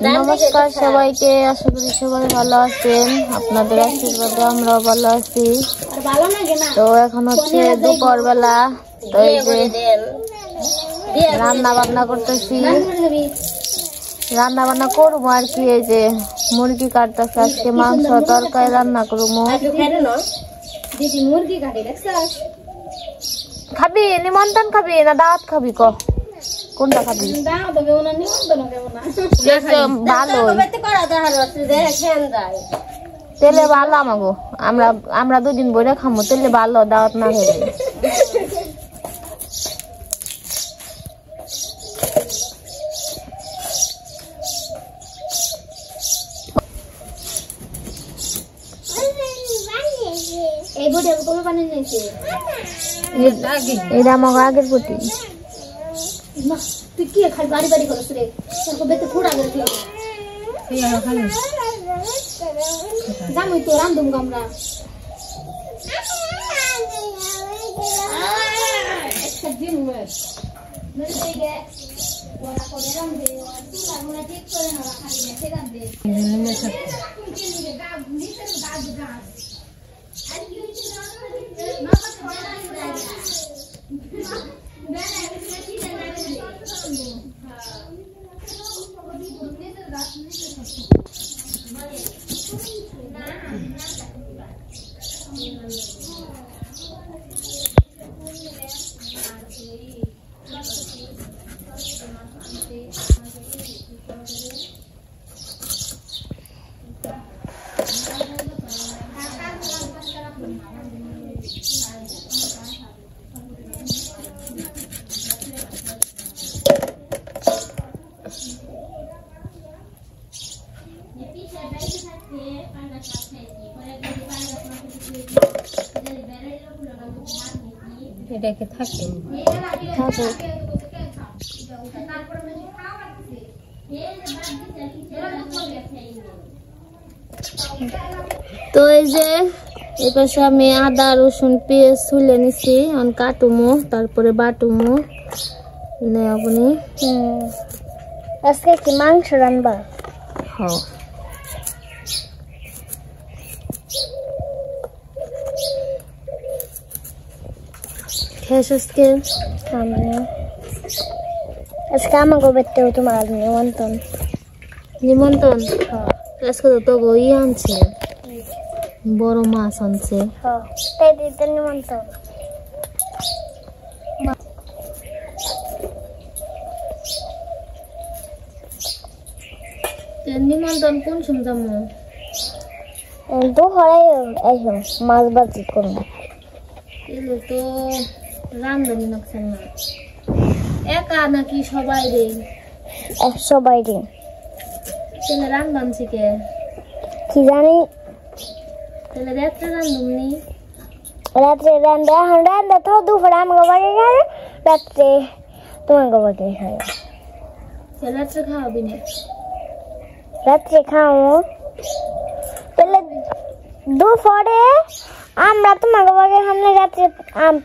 নমস্কার সবাইকে, আশা করি সবাই ভালো আছেন। আপনাদের আশীর্বাদে আমরাও ভালো আছি। তো এখন হচ্ছে দুপুর বেলা, তো এই যে রান্না বান্না করতেছি, রান্না বান্না করবো আর কি। এই যে মুরগি কাটতেছে, আজকে মাংস তরকারি রান্না করবো। খাবি নিমন্ত্রণ খাবি না দাওয়াত খাবি? কোনটা খাবি? ভালো তেলে ভালো আমাগো, আমরা দুদিন বইরে খামো, তেলে ভালো, দাওয়াত না হলে। এটা আমার আগের প্রতি তুই কি খালি বাড়ি বাড়ি করছ রে? তোর বেতে থোড়া করে দিও এই আর খালি জামই তো রান্দুম আমরা একটা দিন মেরে দেগে ওরা করে রান্দে তুই আমরা ঠিক করে না খালি মেতে রান্দে নিনে সব কি নিয়ে গা নিতে গা আর কি হইছে না এটাকে থাকে তো এই যে এপাশে আমি আদা রসুন পেঁয়াজ ছুলে নিছি, কাটুমো তারপরে বাটুমো। আপনি আজকে কি মাংস রান্না? হ্যাঁ আজকে আজকে আমাকে বেরতেও তোমার নিমন্ত্রণ। নিমন্ত্রণ? আজকে তো তো ই আনছে, বড় মাছ আনছে। নিমন্ত্রণ নিমন্ত্রণ কোন সময় যাবো? দুপুরে মাছ ভাজি করবো। এগুলো তো রান্ধনি নাকছেন না, একা নাকি সবাই রে? সবাই রে। তাহলে রান্ধন শিখে কি জানি, তাহলে রাত্রে রান্ধুমনি? রাত্রে রান্ধা, এখন রান্ধা তো দুপুরে আমাকে বাড়ি গেলে রাত্রে তোমাকে বাড়ি খাই। রাত্রে খাওয়াবি না? রাত্রে খাওয়াবো, তাহলে দুপুরে আমরা তোমাকে বাড়ি সামনে, রাত্রে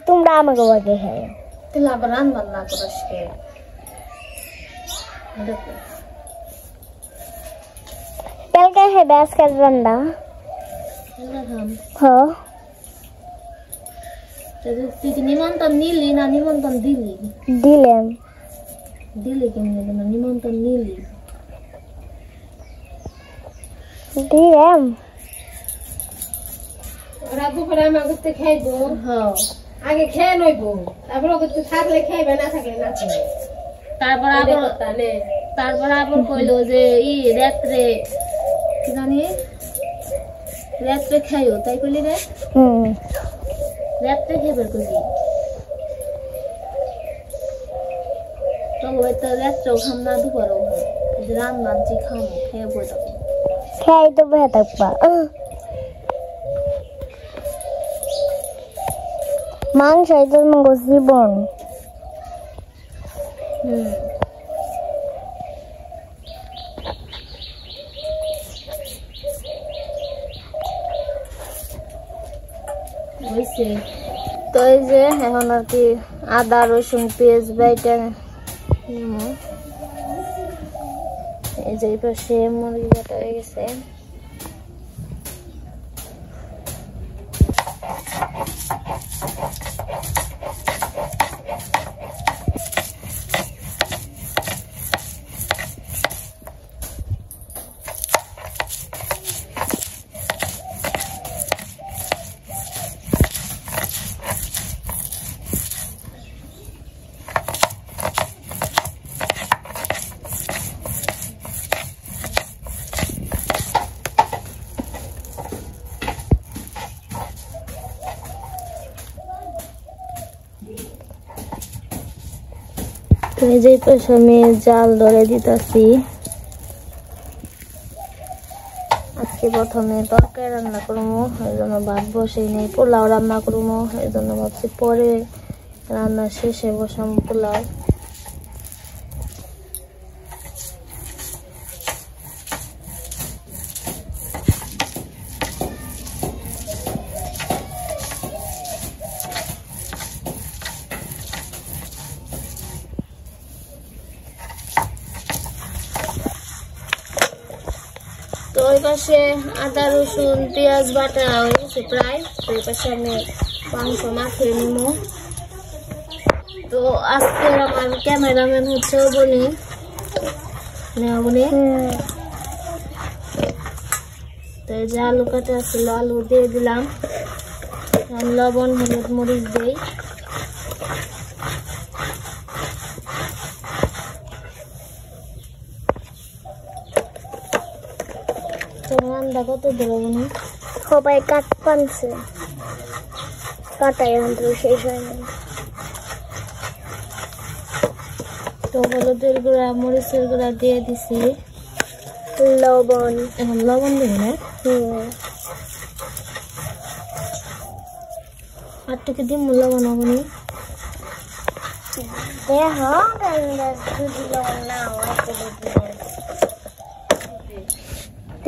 তোমরা আমাকে বাড়ি খাই। তাহলে আবার রান্না না করিস কে? কালকে হবে আজকাল রান্না। তুই কি নিমন্ত্রণ নিলি না নিমন্ত্রণ দিলি? দিলাম। দিলি কেমন না নিমন্ত্রণ নিলি? দিলাম। ওরা দুপুরে আমাকে খাইবো। হ্যাঁ আগে খেয়ে নইবো, তারপর ওকে থাকলে খাইবে, না থাকলে না খাইবে। তারপর আবার কইলো যে রাত্রে কি জানি রাত্রে খাইও, তাই কইলি রে? রাত্রে খাইবার কইলি তো রাত্রেও খাম না দুপুরেও খাম, রান্না আনছি খামো, খেয়ে বই থাকবো। খাই তো বয়ে থাকবা। মাংস জীবন। তো এই যে এখন আর কি আদা রসুন পেঁয়াজ বাইটা নিমু এই যে এই পাশে মুরগি কাটা হয়ে গেছে। এই যে পাশে আমি জাল ধরে দিতেছি। আজকে প্রথমে তরকারি রান্না করবো, এই জন্য ভাত বসেই নেই। পোলাও রান্না করবো, এই জন্য ভাবছি পরে রান্না শেষে বসাম পোলাও। তো ওই পাশে আদা রসুন পেঁয়াজ বাটা হয়ে গেছে প্রায়। তো ওই পাশে আমি মাংস মাখিয়ে নিব। তো আজকে আমার ক্যামেরাম্যান হচ্ছে বনি তো এই যে আলু কাটা ছিল, আলু দিয়ে দিলাম, লবণ হলুদ মরিচ দিই। রান্না কত দেবো না, সবাই কাট পানছে, কাটাই এখন শেষ হয়নি। তো হলুদের গুঁড়া মরিচের গুঁড়া দিয়ে দিছি, লবণ, এখন লবণ দেব না। আর থেকে দিন লবণ হবনি,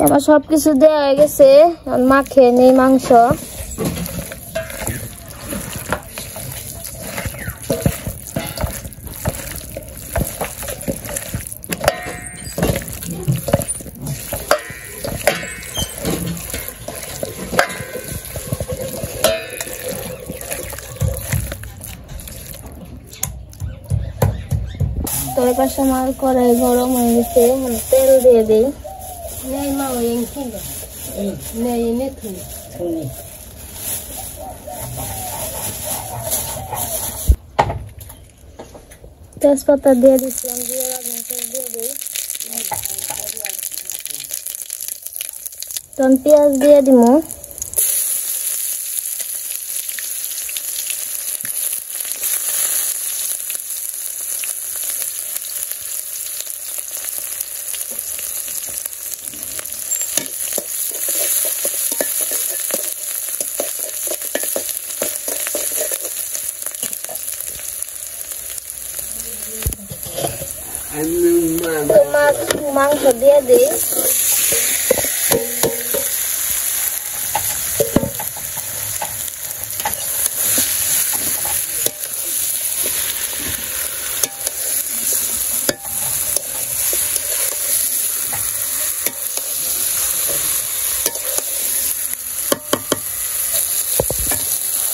আমার সবকিছু দেওয়া হয়ে গেছে। মাখিয়ে নেই মাংস। তো এর পাশে আমার কড়াই গরম হয়ে গেছে, তেল দিয়ে দিই। তেজপাতা দিয়ে দিচ্ছিলাম, দিয়ে দিয়ে দিই। তখন পেঁয়াজ দিয়ে দিব। মাংস দিয়ে দিই।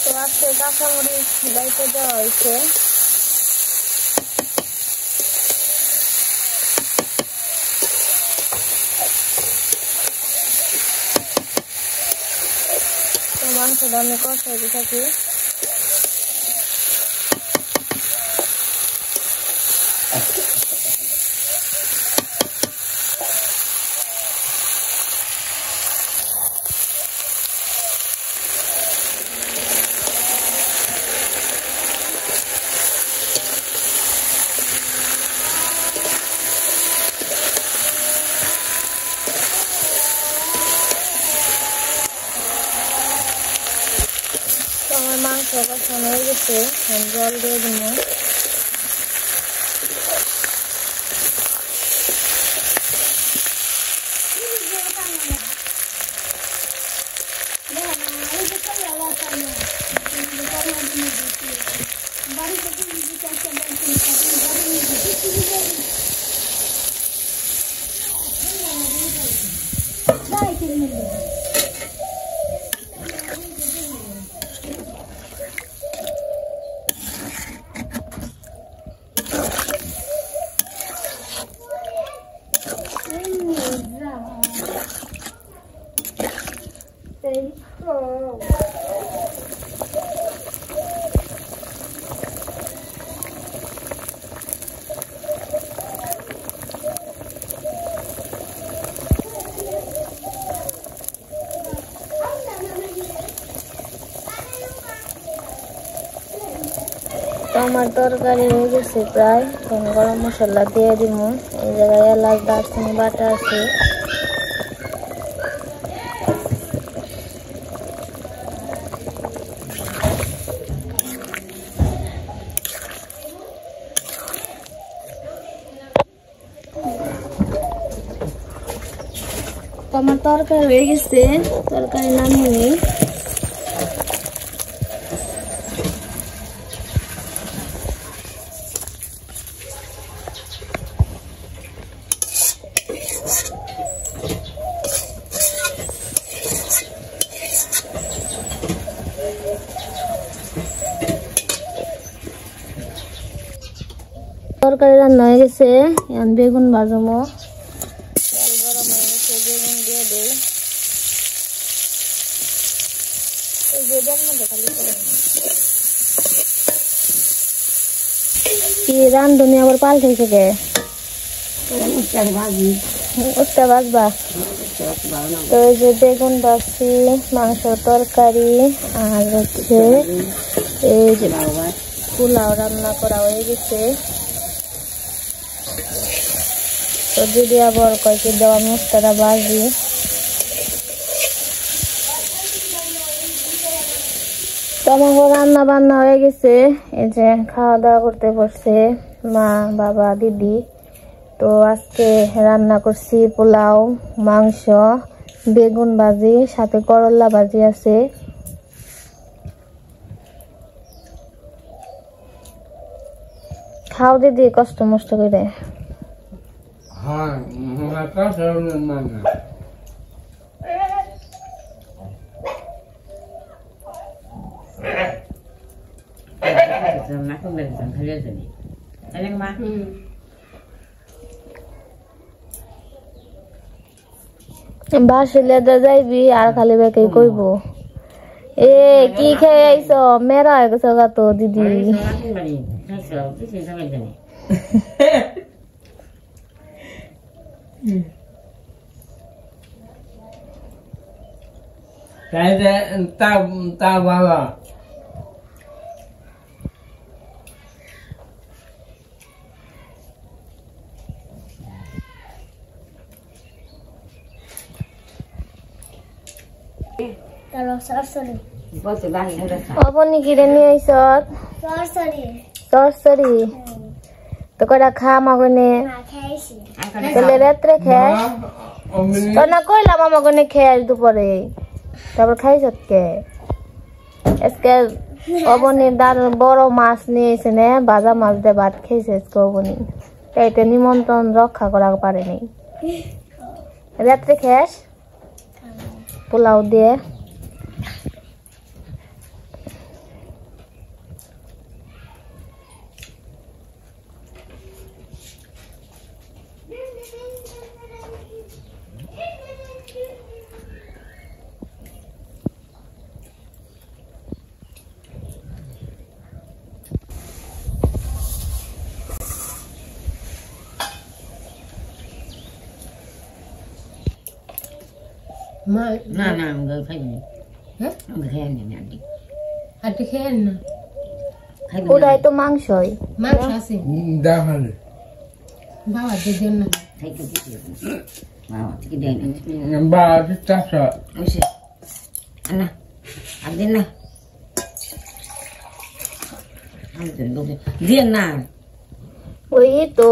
তো আজকে কাঁচামরিচ বাইতে দেওয়া হয়েছে। মাংসটা আমি কষাইতে থাকি। আমার মাংস কষানো হয়ে গেছে, জল দিয়ে দিব। আমার তরকারি হয়ে গেছে প্রায়, এখন গরম মশলা দিয়ে দিব। এই জায়গায় এলাচ দারচিনি বাটা আছে। আমার তরকারি হয়ে গেছে, তরকারি নামিয়ে নিই। তরকারি রান্না হয়ে গেছে, এখন বেগুন ভাজবো। তেল গরম হয়ে গেছে, বেগুন দিয়ে দিই। কি রান্ধুনি আবার পাল্টাইছে কে? উঠটা ভাজবা? তো এই যে বেগুন ভাজছি, মাংস তরকারি, আর হচ্ছে এই যে পোলাও রান্না করা হয়ে গেছে। তো দিদি আবার কয়েকটি দেওয়া মশলাটা ভাজি। তো আমার রান্না বান্না হয়ে গেছে, এই যে খাওয়া দাওয়া করতে বসছে মা, বাবা, দিদি। তো আজকে রান্না করছি পোলাও, মাংস, বেগুন ভাজি, সাথে করলা ভাজি আছে। খাও দিদি কষ্ট মষ্ট করে। বাসিলে যাইবি আর খালি বেকে কইব এ কি খেয়ে আইছ, মেরা হয়ে গেছে গা তো দিদি। তা বাবা অবনি কিনে নিয়ে আইস চরচরি। তো কয়টা খা মাগনে, তাহলে রাত্রে খাস তো না? কইলাম আমাগনে খেয়াস দুপুরে, তারপর খাইছ কে? আজকে অবনির দার বড় মাছ নিয়েছে না, ভাজা মাছ দিয়ে ভাত খেয়েছে আজকে অবনি। এইটা নিমন্ত্রণ রক্ষা করা পারেনি। রাত্রে খাস পোলাও দিয়ে। না না আমি খাইনি। হ্যাঁ আমি খাইনি না আন্টি। আন্টি খেয়েন না, খাইনি। ওটাই তো মাংসই। মাংস আছে দেখালে বাবা দিবেন না। খাইতে দিতে বাবা থেকে দেন বাবা চাষা ওইসে আনা আর দিন না আমি তো দিয়ে না। ওই তো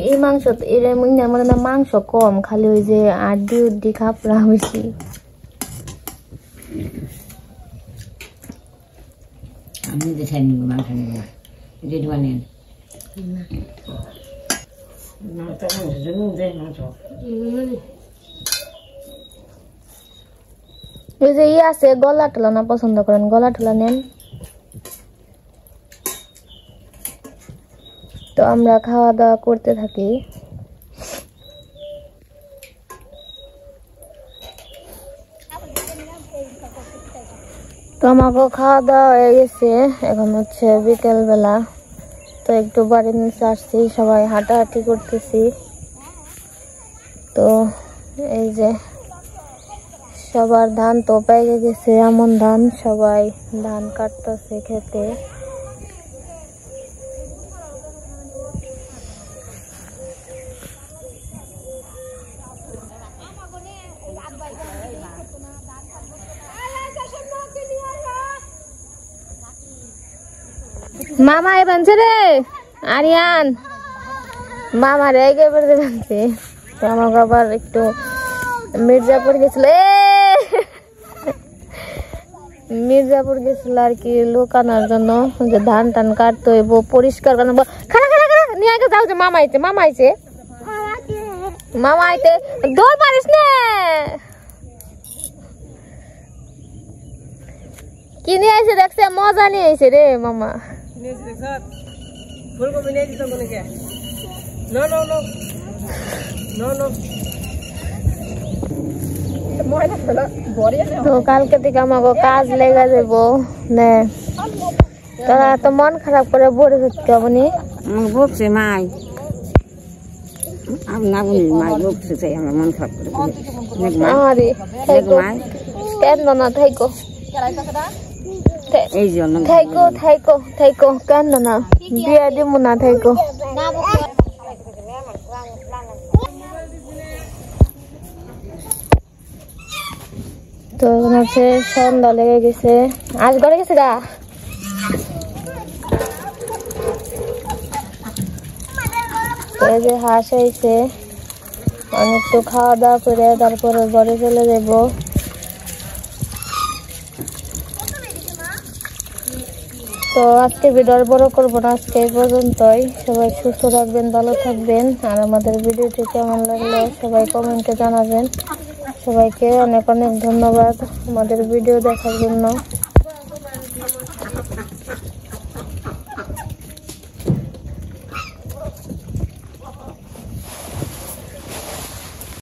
এই মাংস এর মানে মাংস কম, খালি ওই যে আড্ডি উড্ডি খাপড়া বেশি। আমি যে খাই নিব মাংস নিব না, যেটা বানিয়ে না তো মাংস জন্য দেয় মাংস। ওই যে আছে গলা টলা না পছন্দ করেন, গলা টলা নেন। তো আমরা খাওয়া দাওয়া করতে থাকি। তো আমাকে খাওয়া দাওয়া হয়ে গেছে, এখন হচ্ছে বিকেল বেলা। তো একটু বাড়ির নিচে আসছি, সবাই হাঁটাহাঁটি করতেছি। তো এই যে সবার ধান তো পেকে গেছে, এমন ধান, সবাই ধান কাটতেছে খেতে। মামা এ বানছে রে আরিয়ান, মামা রে এবার বানছে। তো আমাকে আবার একটু মির্জাপুর গেছিল, মির্জাপুর গেছিল আর কি লোকানোর জন্য, যে ধান টান কাটতে হইব, পরিষ্কার করানো। খারা খারা খারা নিয়ে আগে যাও, যে মামা আইছে, মামা আইছে, মামা আইতে দৌড় পারিস না। কি নিয়ে আইছে দেখছে, মজা নিয়ে আইছে রে মামা। তো কালকে থেকে আমাকে কাজ লেগে যাব না, তোরা তো মন খারাপ করে বলে কেমনি বকছে মাই, না বলি মাই বকছে, তাই আমার মন খারাপ করে। আরে কেন না থাইকো, এই জন্য থাইকো থাইকো থাইকো, কেন না বিয়া দিব না, থাইকো। তো এখন হচ্ছে সন্ধ্যা লেগে গেছে, আজ ঘরে গেছে গা। এই যে হাঁস হয়েছে, আমি একটু খাওয়া দাওয়া করে তারপরে ঘরে চলে যাব। তো আজকে ভিডিও বড় করবো না, আজকে এই পর্যন্তই। সবাই সুস্থ থাকবেন, ভালো থাকবেন, আর আমাদের ভিডিওটি কেমন লাগলো সবাই কমেন্টে জানাবেন। সবাইকে অনেক অনেক ধন্যবাদ আমাদের ভিডিও দেখার জন্য।